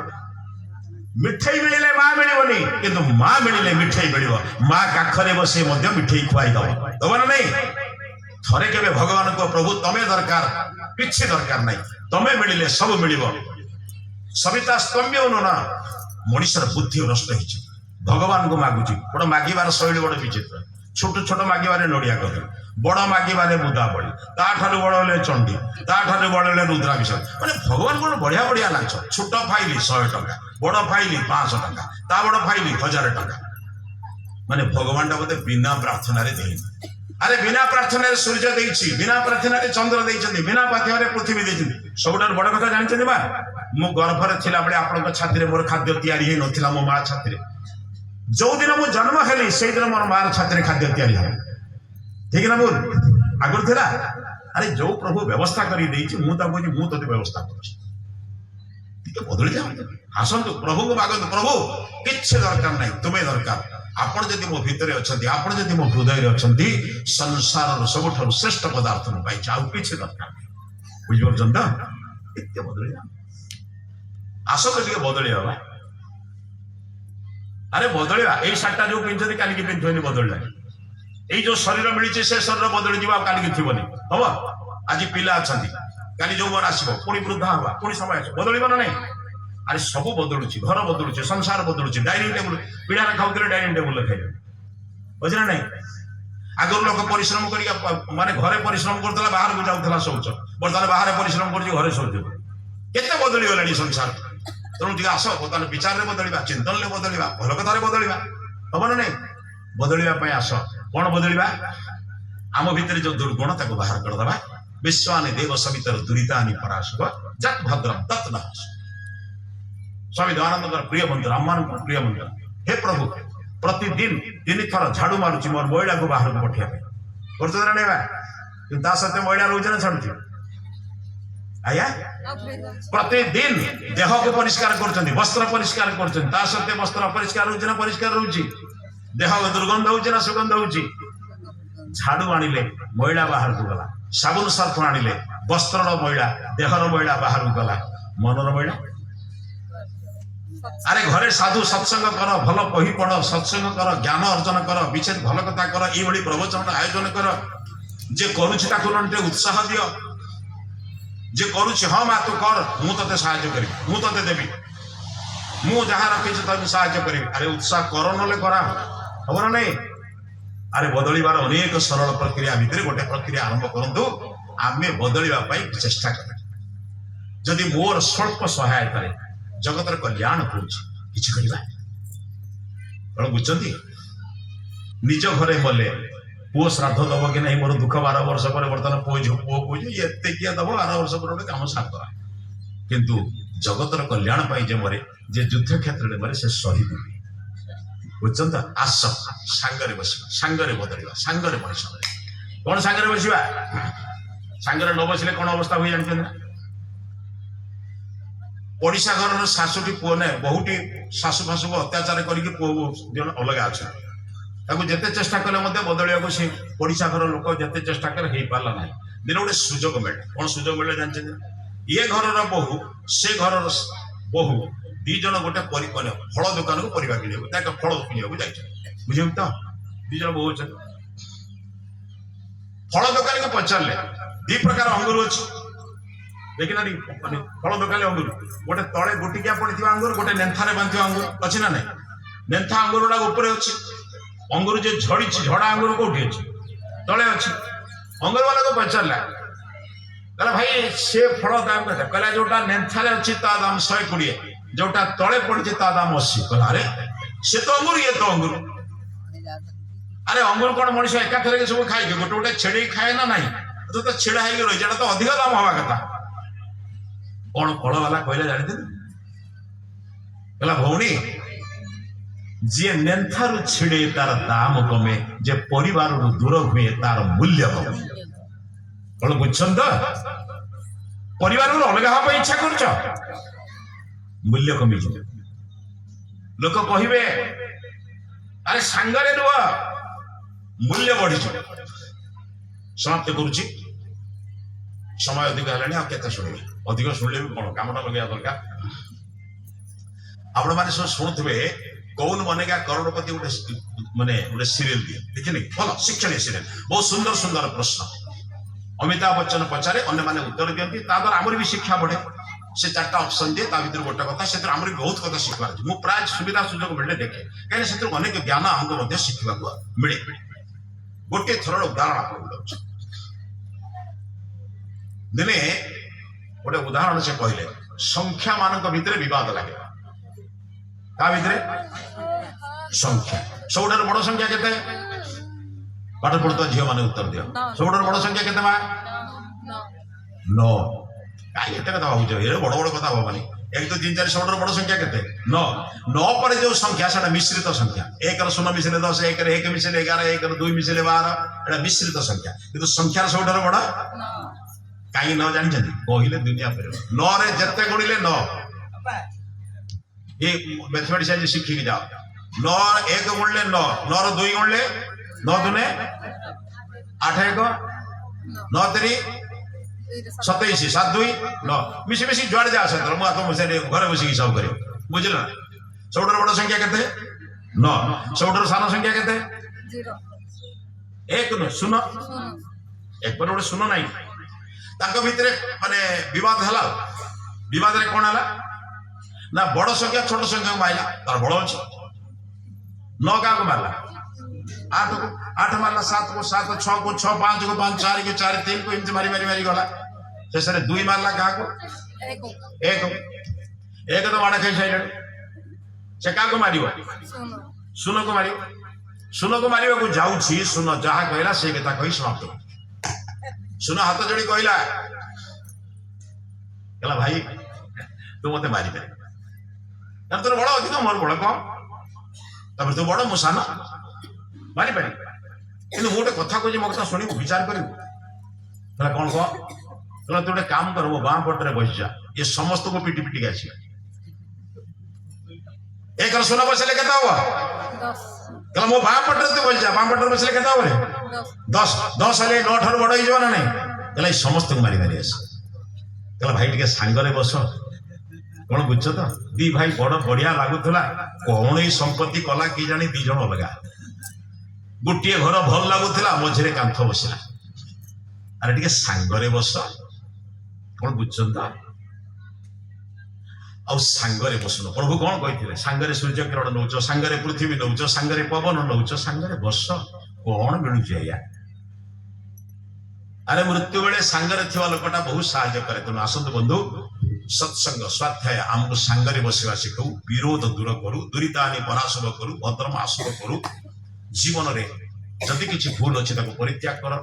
A: मिठे मिले माँ मिलनी किंतु माँ मिले मिठे मिल माँ काखरे बसे मिठे खुआई दब ना नहीं थरे के भगवान को प्रभु तमें दरकार किसी दरकार नहीं तमें मिले सब मिल सविता स्तंभ ना मनीषर बुद्धि नष्ट हो भगवान को मागुची गोटे मागिबार शैली बड़े विचित्र छोट छोट मागिबारे नड़िया कदली बड़ मागिबारे मुदा बड़ी ताठारू बड़ हेले चंडी ताठारू बड़ हेले रुद्राभिषेक माने भगवान को बढ़िया बढ़िया लाच छोट फाइली 100 टका बड़ फाइली 500 टका ता बड़ फाइली 1000 टका माने भगवान टा बोधे बिना प्रार्थना रे देई अरे बिना प्रार्थना रे सूर्य देइछि बिना प्रार्थना रे चंद्र देइछन्ति बिना प्रार्थना रे पृथ्वी देइछन्ति सबटार बड़ कथा जानिछन्ति बा मु गर्भ रे थिला बळे आपन छाती रे मोर खाद्य तयारी हे नथिला मो मां छाती रे जो दिन मु जन्म हेली से दिन मोर मार छाती रे खाद्य तयारी हे ठीक ना बोल आगुर थिला अरे जो प्रभु व्यवस्था करी देइछि मु ता बोझी मु तते व्यवस्था करछि ठीक बदली जाओ आसंतु प्रभु को मागंतु प्रभु किछि दरकार नहीं तुमे दरकार आपण जदि मो भितरे अछंती आपण जदि मो हृदय रे अछंती संसार रो सबठारु श्रेष्ठ पदार्थ न पाइ चाउ किछि दरकार नहीं बुझ परछन त इत्ते बदली जाओ आसो के बदली हवा अरे बदलिया यही सार्टा जो पिंधि काली पिंधुनी बदलला ये जो शरीर मिली से शरीर बदली जा काली थी हम आज पिला अच्छा काली जो मन आसो पुणी वृद्धा हवा पुणी समय आस बदल ना नहीं अरे सब बदलुच घर बदलुचे संसार बदलुचे डाइनिंग टेबुल पीढ़ा खाऊे डाइनिंग टेबुल खाइले बुझे ना नहीं आगर लोक परिश्रम कर माने घरे परिश्रम करता बाहर को जाऊला शौच बर्तमान बाहर परिश्रम कर शौच केते बदली गलानी संसार तेणु टे आस बर्तमान विचार में बदलवा चिंतन में बदलवा भल कथार बदलवा हम ना नहीं बदलवाई आस कौन बदलवा आम भितर जो दुर्गुण ताको बाहर करदे विश्वानि देव सवितर दुरीतानि पराशव जत भद्रम तत् न स्वामी दयानंद प्रिय मंत्र आम प्रिय मंत्र हे प्रभु प्रतिदिन 3 थर झाड़ू मारुची मोर महिला को बाहर को पठिया नहीं सत्य महिला रोज ना छाड़ुची आया प्रतिदिन देह को परिष्कार कर वस्त्र परिष्कार कर सत्य वस्त्र अपरिष्कार हो परिष्कार रोचे देह दुर्गंध हो सुगंध हो झाड़ू आनिले महिला बाहर को गला साबुन सर्फ आनिले वस्त्र महिला देहर महिला बाहर को गला मनर महिला अरे घरे साधु सत्संग कर भल बही पढ़ सत्संग कर ज्ञान अर्जन कर विशेष भल कथा कर ये प्रवचन आयोजन कर जे करुचे उत्साह दियो जे करुचे हाँ माँ तू कर मु ते साहाय्य करी मु ते देवी मु जहाँ रखी तुम साहाय्य करी अरे उत्साह कर ना करा हम ना नहीं अरे बदलवार अनेक सरल प्रक्रिया भितर गोटे प्रक्रिया आरंभ करूँ आम बदलवाई चेष्टा कर जदि मोर स्वल्प सहायता जगतर कल्याण करा बुझे निज घरे मले पुओ श्राद्ध दब कि नहीं मोर दुख 12 वर्ष पर बर्तमान पुओ पुओ पूजे ये किए दब 12 वर्ष पर गोटे कम साथ किंतु जगतर कल्याण पाई जे मरे जे युद्ध क्षेत्र में मरे से शहीद बुझे तो आस सांगरे बस सांगरे बदलवा सांगरे मनीष कौन सांगरे बसवा सांगरे न बसले कौन अवस्था हुई जानते ना पड़िशा घर शाशुटी पुओ ने बहुटी शाशु फाशु को अत्याचार करके पुओ जन अलग अच्छा जिते चेष्टा कले बदलिया से पड़िशा घर लोक जिते चेष्टा करे पारा ना दिन गोटे सुजोग मिले कौन सुजोग मिले जानते ये घर बहु से घर बहु दी जन गोटे फल दुकान को परिवा किणा फल किणा बुझे तो दी जन बहु फल दुकान को पचारे 2 प्रकार अंगूर अच्छी देखना फल दुकान अंगूर गोटे तले गुटिकिया पड़ी अंगूर गोटे नेंथा बांध अंगूर अच्छी ना नहीं नेंथा अंगूर गुड़ा ऊपर अच्छी अंगूर जो झड़ी झड़ा अंगूर कौटी अच्छी तले अच्छी अंगूर वाला को पचारा कहला भाई से फल दाम कहता कहला जोटा नेंथा अच्छी ता दाम 120 जोटा तले पड़ी ता दाम 80 कहला अरे से तो अंगूर ये तो अंगूर अरे अंगूर कौन मनुष्य एकाथर सब खाई गोटे गोटे छेड़ी खाए ना नहीं तो छेड़ा हो रही तो अधिक दाम हवा कथा कौन फल वाला कहला जानते कहला भौणी जी नेंथारू छिड़े तार दाम कमे जे परिवार दूर हुए तार मूल्य कमे कौन बुझन तो परिवार अलग हाँ इच्छा कर मूल्य कमी लोक कहे अरे सांगरे रुह मूल्य बढ़ी समाप्त करुच्ची समय अधिक है शुणे अधिक शुणिले भी कौन कमटा लगे दरकार आपण मैंने सब शुणुवे कौन बनेगा करोड़पति माने गोटे सीरियल दिए देखिए भल शिक्षणीय सीरियल बहुत सुंदर सुंदर प्रश्न अमिताभ बच्चन पचारे अन्य माने उत्तर दियंती द्वारा आमर भी शिक्षा बढ़े से चार्टा ऑप्शन दिए भर गोटे कथा से आमर बहुत कथा शिखबार अच्छे मुझे प्राय सुविधा सुजोग मिले देखे कहीं से अनेक ज्ञान आमको शिखा मिले गोटे थर उदाहरण आपको दिने गोटे उदाहरण से कहले संख्या मान भितर विवाद लगे का भितर संख्या सबुठ बड़ संख्या केते पाठ पढ़ुता झील मैंने उत्तर दियो सबुठ बड़ संख्या केते मा 9 कहीं एत कथा भाव ये बड़ बड़ कथा भावनी 1 2 3 4 सबुठ बड़ संख्या केते 9 9 पर जो संख्या से मिश्रित संख्या 1 0 मिसले 10 1 1 मिसले 11 1 2 मिसले 12 एटा मिश्रित संख्या किंतु संख्या सबुठ बड़ कहीं न जानी कहले दुनिया पर 9 रे जत्ते गुणिले 9 ये मैथमेटिक्स आज शिखी जाओ 9 1 गुणले 9 9 रो 2 गुणले 9 दुने 8 1 9 3 27 7 2 9 मिसी मिसी जुआड़ जा सकता मु आतो मुसे घर बसी हिसाब करियो बुझिल ना सबुठ बड़ संख्या केते 9 सबुठ सान संख्या केते 0 1 न शून्य एक पर गोटे शून्य नहीं ताको भितरे माने विवाद हला विवाद रे कोन हला ना बड़ संख्या छोट संख्या को मारला तार बड़ अछि 9 का को मारला 8 मारला 7 को 7 6 को 6 5 को 5 4 को 4 3 को इमति मारी मारी मारी गला शेष रे 2 मारला का को 1 तो माडा खाई साइड से का को मारियो सुनो को मारियो को जाउछि सुनो जहा कहला से कथा कहि समाप्त सुनो हाथ जोड़ी कहला कहला भाई तू मते मारी दे तोर बड़ अधिक मोर बड़ कम तू बड़ मु सान मारी पारि कि गोटे कथा कह मो कथा शुणी विचार कर कौन कह तू गोटे काम कर मो बाँ पटे बस जा ये समस्त को पिटी पिटिक आस 1 शून्य बसले के कहला मो बाँ पटे तू बस जा बाँ पटे बसले के 10 10 हेल्ले 9 ठार बड़ हो ना नहीं कहला समस्त को मारी मारी आस कहला भाई टे सांगरे बस कौन बुझ तो दी भाई बड़ बढ़िया लगुला कौन ही संपत्ति कला कि जानी 2 जन अलग गोटे घर भल लगुला मझे कांथ बसला अरे टे सांगरे बस कौन बुझ तो आउ सांगरे बसन प्रभु कौन कही सांगरे सूर्य किरण नौच सांगरे पृथ्वी नौच सांगरे पवन नौच सांगरे बस कौन मिलूची आया अरे मृत्यु बेले सांगरे थिवा लोकटा बहुत साहाय्य करे तेणु आसतु बंधु सत्संग स्वाध्याय आमको सांगरे बसवा शिखाऊ विरोध दूर करू दुरीतानी पराशव करू भद्रम आशुभ करू जीवन रे जदि किछि भूल अछि ताको परित्याग कर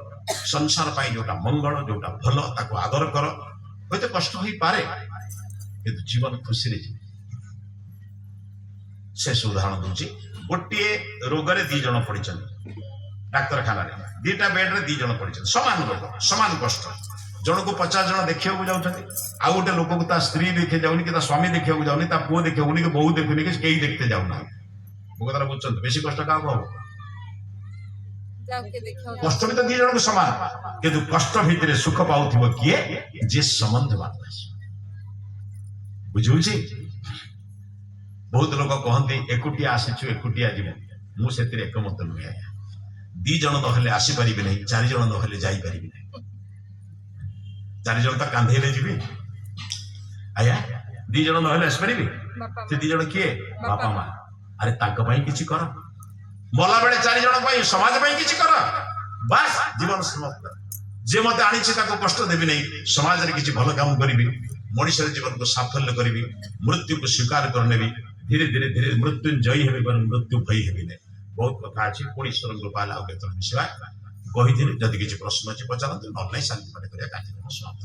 A: संसार पाई जोटा मंगल जोटा भल ताको आदर कर होते कष्ट होई पारे किंतु जीवन खुशी रे शेष उदाहरण दूची गोटे रोग रे 2 जन पड़िछन डाक्तरखाना रे 2टा बेड रे 2 जन पड़िछन समान रोग समान कष्ट जन को 50 जन देखिया को जाउछथि आ गोटे लोक को ता स्त्री देखे जाउनी कि ता स्वामी देखिया को जाउनी ता पुओ देखिया उनी के बहु देखुनी कि केही देखते जाउना मो कथा बुझछन बेसी कष्ट का हो
B: जाके देखियो
A: कष्ट भी तो 2 जन को समान किंतु कष्ट भीतर सुख पाउथिबो किए जे संबंध बात बुझुछि बहुत लोग कहते एकुटिया आसीछु एकुटिया जीव मु सेतिर एकमत नुहे आया 2 जन नहले आसी परिबे नहीं 4 जन नहले जाई परिबे नहीं 4 जन तो कांधेले जीवे आया 2 जन नहले आसी परिबे से 2 जन किए बापा मां अरे ताक पई किछि कर मला बेले 4 जन पई समाज पई किछि कर बस जीवन समाप्त जे मते आनी छी ताको कष्ट देबी नहीं समाज रे किछि भलो काम करबी मनुष्य जीवन को साफल्य करी मृत्यु को स्वीकार करने भी धीरे धीरे धीरे मृत्यु जयी हे मृत्यु भई हे बहुत कथा अच्छी पुणी ईश्वर कृपा आउ के मिशा कही जदि किसी प्रश्न अच्छी पचारते ना शांति पाठ कर कार्यक्रम समाप्त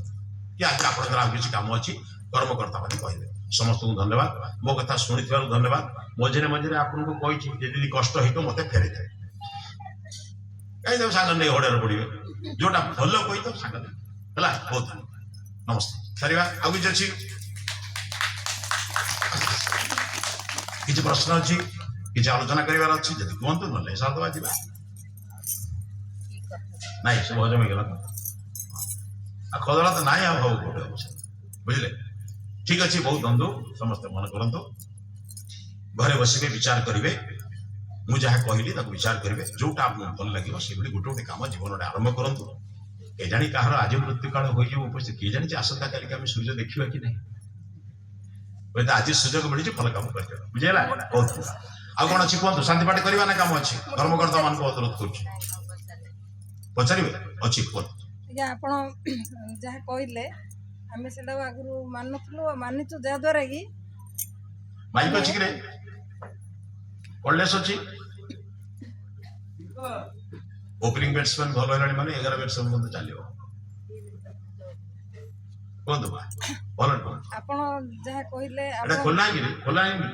A: कि आज आप किसी कम अच्छी कर्मकर्ता मैंने कहे समस्त को धन्यवाद मो कथा शुणी धन्यवाद मझे मझे आपको कही कष्ट हो तो मत फेरी दे कहीं सांग नहीं हड़े पड़े जोटा भल कही तो सांग है बहुत नमस्ते सारे आगे अच्छी କିଛି ପ୍ରଶ୍ନ ଅଛି, କିଛି ଆଲୋଚନା କରିବାର ଅଛି ଯଦି କୁହନ୍ତୁ, ନହେଲେ ସାରିଦେବା ଯିବା। ନାଇଁ ସବୁ ହଜମ ହେଇଗଲା ତ, ଆଉ ଖଦଡ଼ା ତ ନାଇଁ, ଆଉ ହଉ କୋଉଠି ହବ ବୁଝିଲେ। ଠିକ ଅଛି, ବହୁତ ବନ୍ଧୁ ସମସ୍ତେ ମନେ କରନ୍ତୁ, ଘରେ ବସିବେ ବିଚାର କରିବେ, ମୁଁ ଯାହା କହିଲି ତାକୁ ବିଚାର କରିବେ, ଯୋଉଟା ଆପଣଙ୍କୁ ଭଲ ଲାଗିବ ସେଭଳି ଗୋଟେ ଗୋଟେ କାମ ଜୀବନରେ ଆରମ୍ଭ କରନ୍ତୁ। କେଜାଣି କାହାର ଆଜି ମୃତ୍ୟୁ କାଳ ହୋଇଯିବ ଉପସ୍ଥିତ, କିଏ ଜାଣିଛି ଆସନ୍ତା କାଲିକି ଆମେ ସୂର୍ଯ୍ୟ ଦେଖିବା କି ନାହିଁ। ହୁଏତ ଆଜି ସୁଯୋଗ ମିଳିଛି ଭଲ କାମ କରିଦେବା, ବୁଝିହେଲା। ବହୁତ ଆଉ କଣ ଅଛି କୁହନ୍ତୁ, ଶାନ୍ତି ପାଠ କରିବା ନା କାମ ଅଛି? ଧର୍ମକର୍ତ୍ତା ମାନଙ୍କୁ ଅନୁରୋଧ କରୁଛି, ପଚାରିବେ ଅଛି କୁହନ୍ତୁ।
B: ଆଜ୍ଞା, ଆପଣ ଯାହା କହିଲେ ଆମେ ସେଟାକୁ ଆଗରୁ ମାନୁଥିଲୁ, ମାନିଛୁ, ଯାହା ଦ୍ୱାରା କି
A: ମାଇକ୍ ଅଛି କି ରେ, କଲେଜ ଅଛି। ଓପନିଂ ବ୍ୟାଟ୍ସମ୍ୟାନ ଭଲ ହେଲାଣି ମାନେ 11 ବ୍ୟାଟ୍ସମ୍ୟାନ ମଧ୍ୟ ଚାଲିବ। କୁହନ୍ତୁ ମା, ଭଲ କୁହନ୍ତୁ।
B: ଆପଣ ଯାହା କହିଲେ
A: ଏଟା ଖୋଲା ହେଇକି ଖୋଲା ହେଇନି,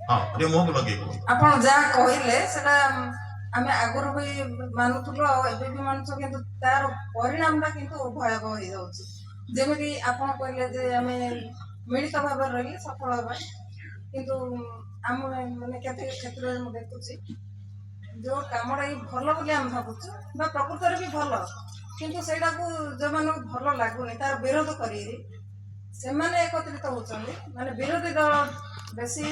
A: ହଁ ଟିକେ ମୁହଁକୁ ଲଗେଇ କୁହନ୍ତୁ।
B: ଆପଣ ଯାହା କହିଲେ ସେଟା ଆମେ ଆଗରୁ ବି ମାନୁଥିଲୁ, ଆଉ ଏବେ ବି ମାନୁଛୁ, କିନ୍ତୁ ତାର ପରିଣାମଟା କିନ୍ତୁ ଭୟାବହ ହେଇଯାଉଛି। ଯେମିତି ଆପଣ କହିଲେ ଯେ ଆମେ ମିଳିତ ଭାବରେ ରହିଲେ ସଫଳ ହେବା, କିନ୍ତୁ ଆମ ମାନେ କେତେ କ୍ଷେତ୍ରରେ ମୁଁ ଦେଖୁଛି ଯୋଉ କାମଟା ଭଲ ବୋଲି ଆମେ ଭାବୁଛୁ ବା ପ୍ରକୃତରେ ବି ଭଲ, କିନ୍ତୁ ସେଇଟାକୁ ଯୋଉମାନଙ୍କୁ ଭଲ ଲାଗୁନି ତାର ବିରୋଧ କରି ସେମାନେ ଏକତ୍ରିତ ହଉଛନ୍ତି, ମାନେ ବିରୋଧୀ ଦଳ ବେଶୀ